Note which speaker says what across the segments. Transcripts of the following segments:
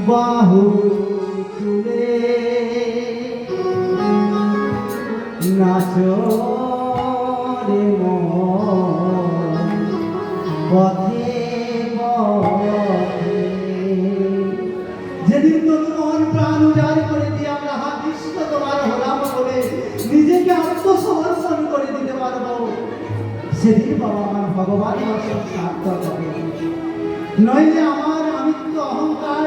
Speaker 1: বাহু তুলে নাচো রে মন পথে পথে। যেদিন তোর মন প্রাণ উজাড় করে দিয়ে আমরা হা কৃষ্ণ তোমার হলাম বলে নিজেকে আত্মসমর্পণ করে দিতে পারবো, সেদিন বাবা আমার ভগবান বসন সার্থক হবে। নইলে আমার আমিত্ব অহংকার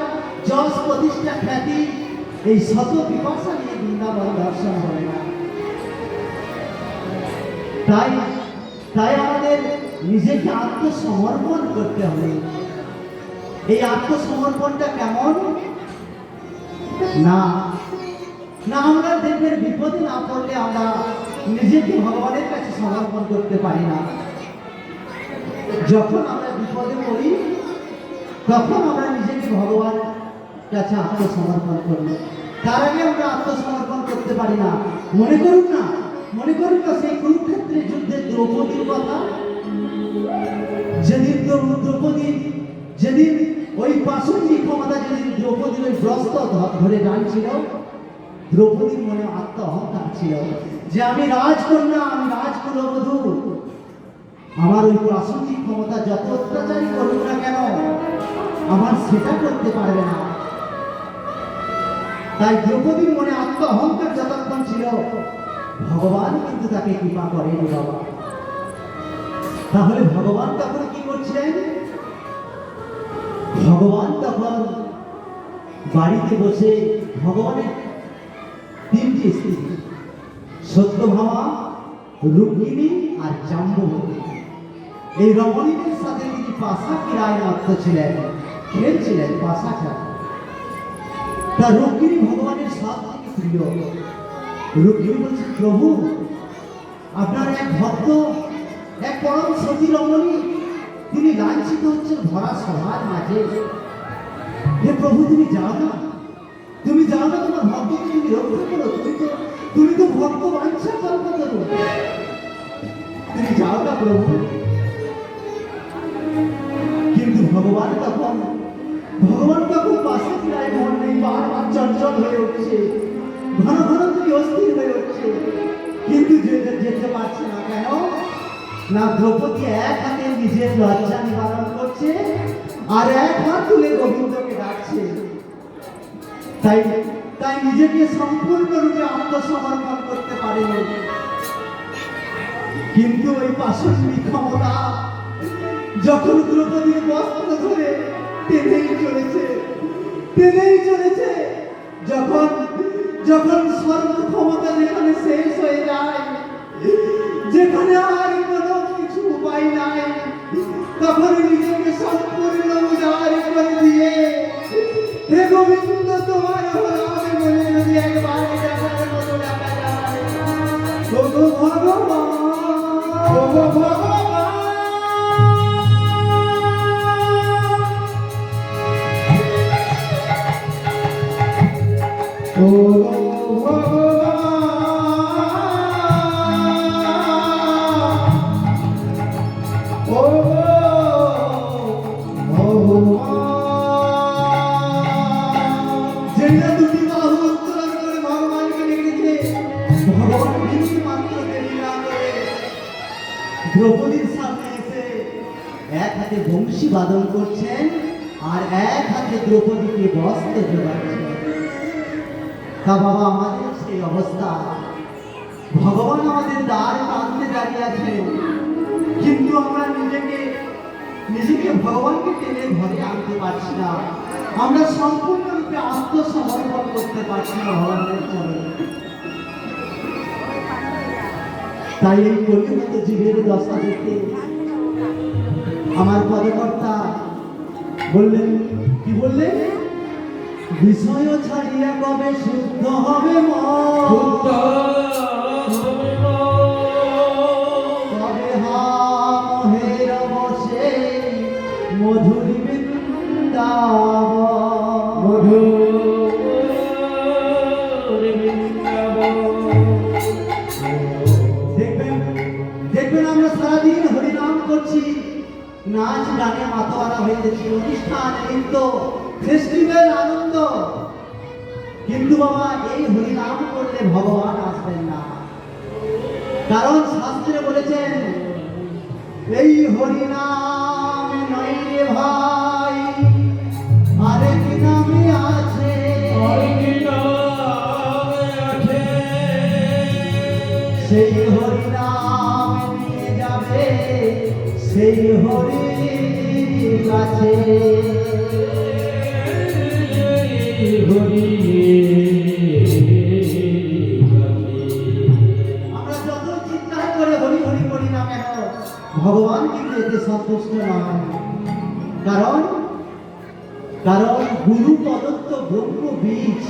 Speaker 1: যশ প্রতিষ্ঠা খ্যাতি এই শত বিপাশা নিয়ে বৃন্দাবন দর্শন হবে না। তাই তাই আমাদের নিজেকে আত্মসমর্পণ করতে হবে। এই আত্মসমর্পণটা কেমন না না আমরা দেখবেন বিপদে না পড়লে আমরা নিজেকে ভগবানের কাছে সমর্পণ করতে পারি না। যখন আমরা বিপদে পড়ি তখন আমরা নিজেকে ভগবান কাছে আত্মসমর্পণ করব, তার আগে আমরা আত্মসমর্পণ করতে পারি না। মনে করুন না সেই কুরুক্ষেত্রের যুদ্ধে দ্রৌপদীর কথা। যেদিন ওই পাশন্ডী ক্ষমতা যেদিন দ্রৌপদীর ওই ব্রস্ত ধরে টানছিল, দ্রৌপদীর মনে আত্ম অহংকার ছিল যে আমি রাজকন্যা, আমি রাজকুলবধূ, আমার ওই প্রাসঙ্গিক ক্ষমতা যত অত্যাচারী করুক না কেন আমার সেটা করতে পারবে না। তাই দ্রৌপদীর মনে আত্ম অহংকার যতক্ষণ ছিল ভগবান কিন্তু তাকে কৃপা করেনি বাবা। তাহলে ভগবান তখন কি করছিলেন? ভগবান তখন বাড়িতে বসে ভগবানের তিনটি স্ত্রী সত্যভামা, রুক্মিণী আর জাম্ববতী, এই রমণীদের সাথে তিনি পাশা ক্রীড়ায় মত্ত ছিলেন, খেলছিলেন পাশা খেলা। তা রুক্মিণী ভগবানের সব থেকে প্রিয়। রুক্মিণী বলছে, প্রভু আপনার এক ভক্ত, এক পরম সতী রমণী, তিনি লাঞ্ছিত হচ্ছেন ভরা সভার মাঝে। হে প্রভু তুমি যাও না, তোমার ভক্তকে তুমি রক্ষা করো, তুমি তো ভক্ত বাঞ্ছা কল্প করো, তুমি যাও না প্রভু। কিন্তু ভগবান তখন পাশে ক্রীড়ায় মন নেই, বারবার চঞ্চল হয়ে উঠছে, ঘন ঘন তুমি অস্থির হয়ে উঠছে, কিন্তু যেতে পারছে না। কেন না? দ্রৌপদী এক হাতে নিজের লজ্জা নিবারণ করছে আর এক হাত তুলে গোবিন্দকে ডাকছে। তাই নিজেকে সম্পূর্ণরূপে আত্মসমর্পণ করতে পারেনি। কিন্তু ওই পাশন্ডী ক্ষমতা যখন দ্রৌপদীর বস্ত্র ধরে টেনেই চলেছে, যখন সর্বক্ষমতা যেখানে শেষ হয়ে যায়, যেখানে আর কোনো কিছু উপায় নাই, তখন নিজেকে সম্পূর্ণ উজাড় করে দিয়ে হে গোবিন্দ তোমার হলাম বলে যদি একবার দেখার মতো দেখা যায়, ওগো ভগবান, ওগো ভগবান, ওগো দ্রৌপদীর সামনে এসে এক হাতে বংশী বাদন করছেন আর এক হাতে দ্রৌপদীকে বস্ত্র জোগাচ্ছেন। তা বাবা আমাদের সেই অবস্থা, ভগবান আমাদের দ্বার প্রান্তে দাঁড়িয়ে আছেন, কিন্তু আমরা নিজেকে ভগবানকে টেনে ঘরে আনতে পারছি না, আমরা সম্পূর্ণরূপে আত্মসমর্পণ করতে পারছি না ভগবানের চরণে। তাই এই কলিযুগ জীবের দশা দেখে আমার পদকর্তা বললেন, কি বললেন? বিষয় ছাড়িয়া কবে শুদ্ধ হবে কবে হের বসে মধুর বৃন্দাবন। দেখবেন আমরা সারাদিন হরিনাম করছি, নাচ গানে মাতোয়ারা হয়ে যাচ্ছি, অনুষ্ঠান নৃত্য ফেস্টিভ্যাল আনন্দ, কিন্তু বাবা এই হরিনাম করলে ভগবান আসবেন না। কারণ শাস্ত্রে বলেছেন এই হরিনাম নয় রে ভাই, আরেক নামে আছে, সেই হরিনাম নিয়ে যাবে সেই হরির কাছে। আমরা যত চিৎকার করে হরি হরি করি না কেন, ভগবান কিন্তু এতে সন্তুষ্ট নয়। কারণ গুরু প্রদত্ত ব্রহ্ম বীজ,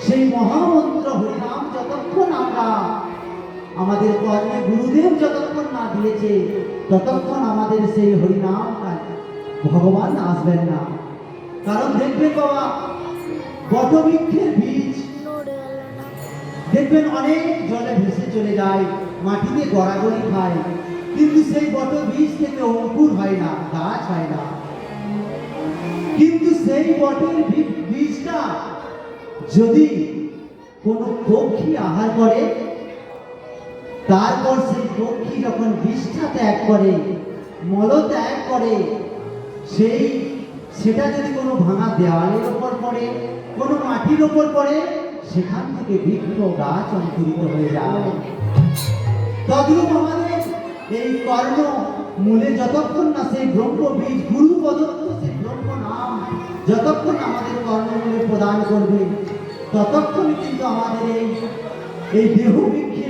Speaker 1: সেই মহামন্ত্র হরিনাম যতক্ষণ আমরা আমাদের কর্মে গুরুদেব যতক্ষণ না দিয়েছে, ততক্ষণ আমাদের সেই হরিনাম ভগবান আসবেন না। কারণ দেখবেন বাবা, বটবৃক্ষের বীজ দেখবেন অনেক জলে ভেসে চলে যায়, মাটিতে গড়াগড়ি খায়, কিন্তু সেই বট বীজ থেকে অঙ্কুর হয় না, গাছ হয় না। কিন্তু সেই বটের বীজটা যদি কোনো পক্ষী আহার করে, তারপর সেই পক্ষী যখন বিষ্ঠা ত্যাগ করে, মল ত্যাগ করে, সেটা যদি কোনো ভাঙা দেওয়ালের ওপর পড়ে, কোনো মাটির ওপর পড়ে, সেখান থেকে বৃক্ষ গাছ অঙ্কুরিত হয়ে যায়। তদ্রূপ আমাদের এই কর্ম মূলে যতক্ষণ না সেই ব্রহ্ম বীজ গুরু প্রদত্ত সেই ব্রহ্ম নাম যতক্ষণ আমাদের কর্মমূলে প্রদান করবে, ততক্ষণ কিন্তু আমাদের এই দেহ বৃক্ষে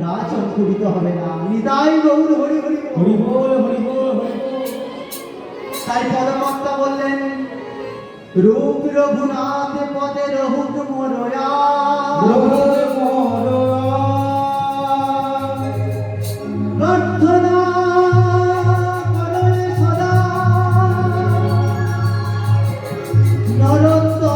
Speaker 1: গাছ অঙ্কুরিত হবে না। নিতাই গৌর হরি হরি হরি বল, হরি বল, হরি বল। তাই পদকর্তা বললেন রূপ রঘুনাথ পদে রহুক মোরয়া, প্রার্থনা করলে সদা প্রার্থনা